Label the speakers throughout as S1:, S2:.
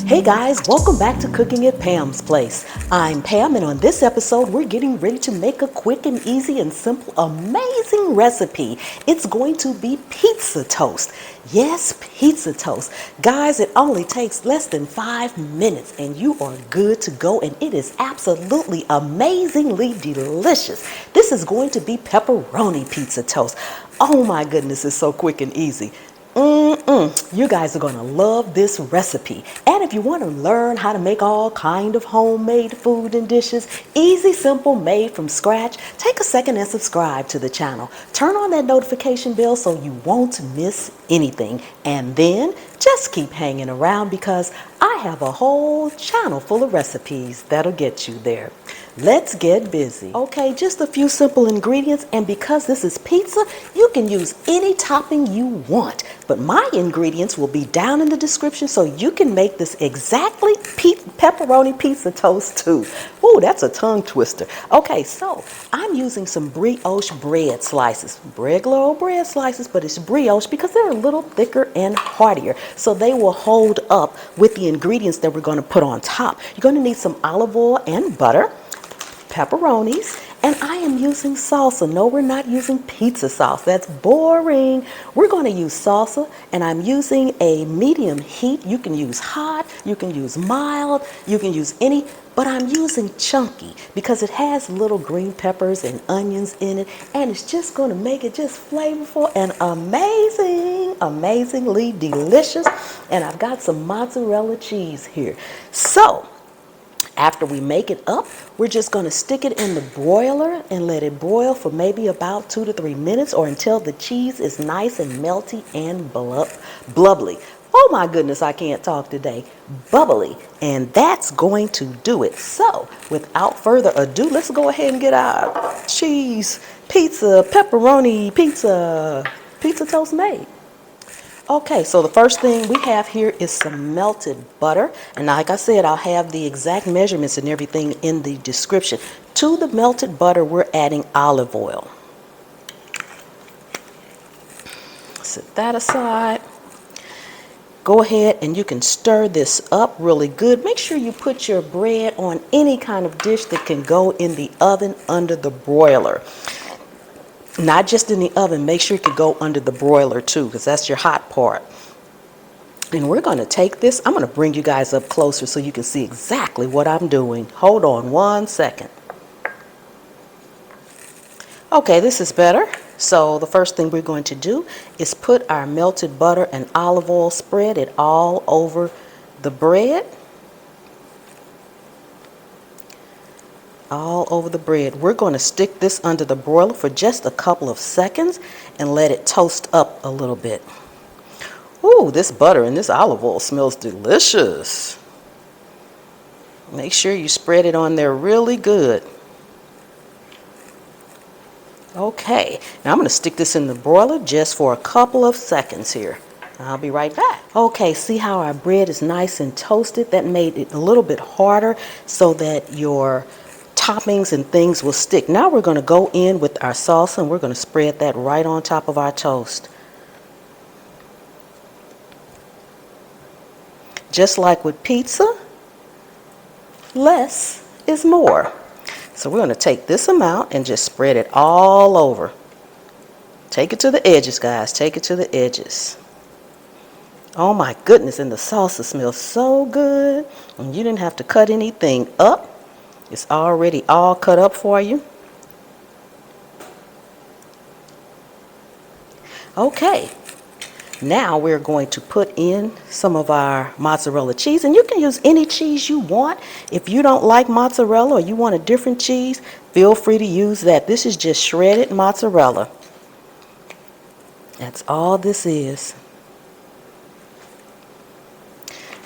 S1: Hey guys, welcome back to Cooking at Pam's Place. I'm Pam, and on this episode we're getting ready to make a quick and easy and simple amazing recipe. It's going to be pizza toast. Yes, pizza toast. Guys, it only takes less than 5 minutes and you are good to go, and it is absolutely amazingly delicious. This is going to be pepperoni pizza toast. Oh my goodness, it's so quick and easy. You guys are going to love this recipe. And if you want to learn how to make all kind of homemade food and dishes, easy, simple, made from scratch, take a second and subscribe to the channel. Turn on that notification bell so you won't miss anything. And then just keep hanging around because I have a whole channel full of recipes that'll get you there. Let's get busy. Okay, just a few simple ingredients, and because this is pizza, you can use any topping you want. But my ingredients will be down in the description so you can make this exactly pepperoni pizza toast too. Ooh, that's a tongue twister. Okay, so I'm using some brioche bread slices. Regular old bread slices, but it's brioche because they're a little thicker and heartier. So they will hold up with the ingredients that we're going to put on top. You're going to need some olive oil and butter, pepperonis, and I am using salsa. No, we're not using pizza sauce. That's boring. We're going to use salsa, and I'm using a medium heat. You can use hot, you can use mild, you can use any, but I'm using chunky because it has little green peppers and onions in it, and it's just going to make it just flavorful and amazingly delicious. And I've got some mozzarella cheese here. So after we make it up, we're just going to stick it in the broiler and let it broil for maybe about 2 to 3 minutes, or until the cheese is nice and melty and bubbly. Oh my goodness, I can't talk today. Bubbly. And that's going to do it. So without further ado, let's go ahead and get our cheese, pizza, pepperoni, pizza toast made. Okay, so the first thing we have here is some melted butter. And like I said, I'll have the exact measurements and everything in the description. To the melted butter, we're adding olive oil. Set that aside. Go ahead and you can stir this up really good. Make sure you put your bread on any kind of dish that can go in the oven under the broiler. Not just in the oven, make sure it could go under the broiler too, because that's your hot part. And we're going to take this, I'm going to bring you guys up closer so you can see exactly what I'm doing. Hold on 1 second. Okay, this is better. So the first thing we're going to do is put our melted butter and olive oil, spread it all over the bread. All over the bread. We're going to stick this under the broiler for just a couple of seconds and let it toast up a little bit. Ooh, this butter and this olive oil smells delicious. Make sure you spread it on there really good. Okay, now I'm going to stick this in the broiler just for a couple of seconds here. I'll be right back. Okay, see how our bread is nice and toasted? That made it a little bit harder so that your toppings and things will stick. Now we're going to go in with our salsa and we're going to spread that right on top of our toast. Just like with pizza, less is more. So we're going to take this amount and just spread it all over. Take it to the edges, guys. Take it to the edges. Oh my goodness, and the salsa smells so good. And you didn't have to cut anything up. It's already all cut up for you. Okay, now we're going to put in some of our mozzarella cheese, and you can use any cheese you want. If you don't like mozzarella or you want a different cheese, feel free to use that. This is just shredded mozzarella. That's all this is.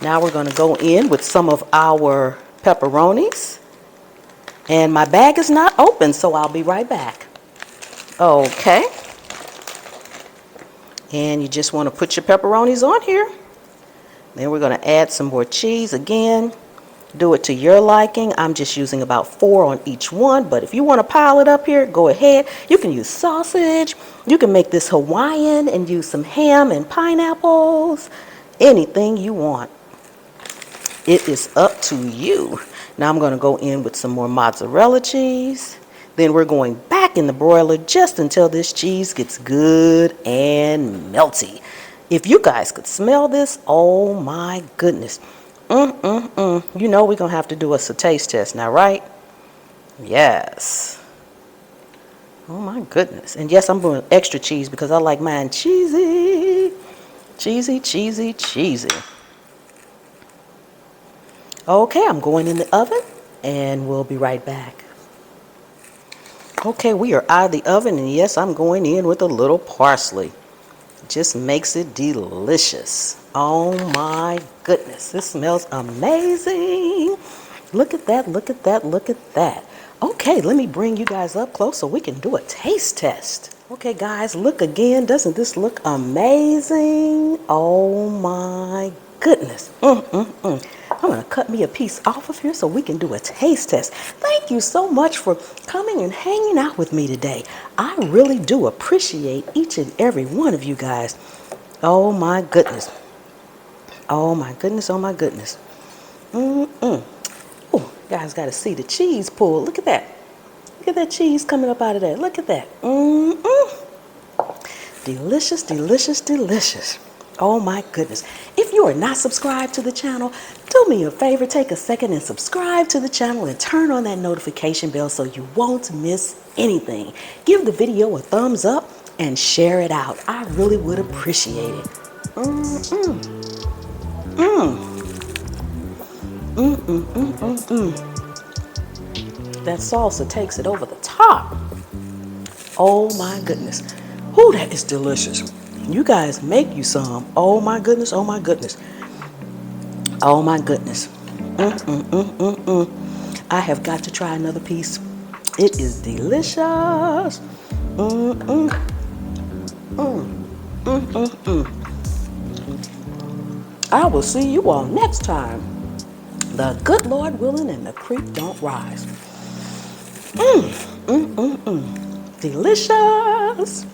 S1: Now we're going to go in with some of our pepperonis. And my bag is not open, so I'll be right back. Okay. And you just want to put your pepperonis on here. Then we're going to add some more cheese again. Do it to your liking. I'm just using about 4 on each one, but if you want to pile it up here, go ahead. You can use sausage. You can make this Hawaiian and use some ham and pineapples. Anything you want. It is up to you. Now I'm going to go in with some more mozzarella cheese. Then we're going back in the broiler just until this cheese gets good and melty. If you guys could smell this, oh my goodness. You know we're going to have to do a taste test now, right? Yes. Oh my goodness. And yes, I'm doing extra cheese because I like mine cheesy. Cheesy, cheesy, cheesy. Okay, I'm going in the oven and we'll be right back. Okay, we are out of the oven and yes, I'm going in with a little parsley. Just makes it delicious. Oh my goodness, this smells amazing. Look at that, look at that, look at that. Okay, let me bring you guys up close so we can do a taste test. Okay guys, look again. Doesn't this look amazing? Oh my goodness. I'm going to cut me a piece off of here so we can do a taste test. Thank you so much for coming and hanging out with me today. I really do appreciate each and every one of you guys. Oh my goodness. Oh my goodness, oh my goodness. Oh, guys got to see the cheese pull. Look at that. Look at that cheese coming up out of there. Look at that. Delicious, delicious, delicious. Oh my goodness. If you are not subscribed to the channel, do me a favor, take a second and subscribe to the channel and turn on that notification bell so you won't miss anything. Give the video a thumbs up and share it out. I really would appreciate it. That salsa takes it over the top. Oh my goodness. Ooh, that is delicious. You guys make you some. Oh my goodness, oh my goodness. Oh my goodness. I have got to try another piece. It is delicious. I will see you all next time. The good Lord willing and the creek don't rise. Delicious.